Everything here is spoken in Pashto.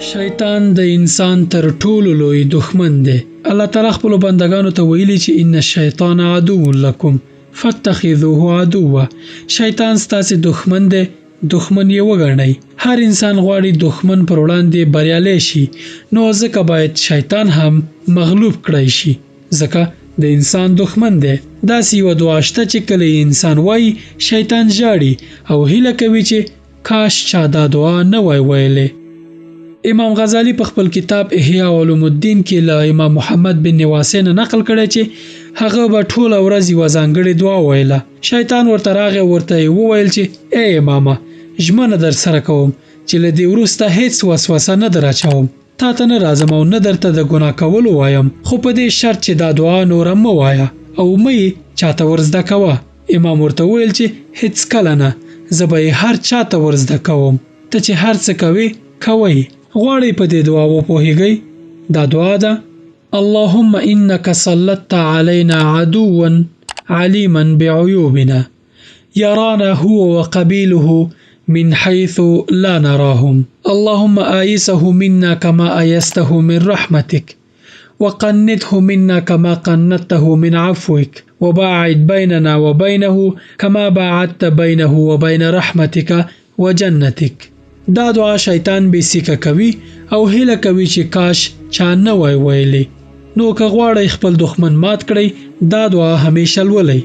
شیطان د انسان تر ټولو لوی دښمن دی. الله تعالی خپل بندگانو ته ویلي چې ان الشیطان عدو لکم فاتخذوه عدوا. شیطان ستاسو دښمن دی، دښمن یې وګڼئ. هر انسان غواړي دښمن پر وړاندې بریالی شي، نو ځکه باید شیطان هم مغلوب کړی شي، ځکه د انسان دښمن دی. داسې یوه دعا شته چې کله انسان وایي شیطان ژاړي او هیله کوي چې کاش چا دا دعا نه وای ویلې. امام غزالی په خپل کتاب احیاء علوم الدین کې له امام محمد بن واسع نه نقل کړی چې هغه به ټوله ورځ یوه ځانګړې دعا ویله. شیطان ورته راغی، ورته یې وویل چې ای امامه، ژمنه در سره کوم چې له دې وروسته هیڅ وسوسه نه در اچوم، تا ته نه راځم او نه درته د ګناه کولو وایم، خو په دې شرط چې دا دعا نوره مه وایه او مه یې چاته ورزده کوه. امام ورته وویل چې هیڅ کله نه، زه به یې هر چاته ورزده کوم، ته چې هر څه کوې کوئ. غواړئ په دې دعا وپوهیږئ؟ دا دعا ده: اللهم انك سلطت علينا عدوا عليما بعيوبنا يرانا هو وقبيله من حيث لا نراهم، اللهم آيسه منا كما آيسته من رحمتك وقنته منا كما قنته من عفوك وباعد بيننا وبينه كما باعدت بينه وبين رحمتك وجنتك. دا دعا شیطان به سیکه کوي او هیله کوي چې کاش چا نه وای ویلې. نو که غواړئ خپل دښمن مات کړئ، دا دعا همیشه لولئ.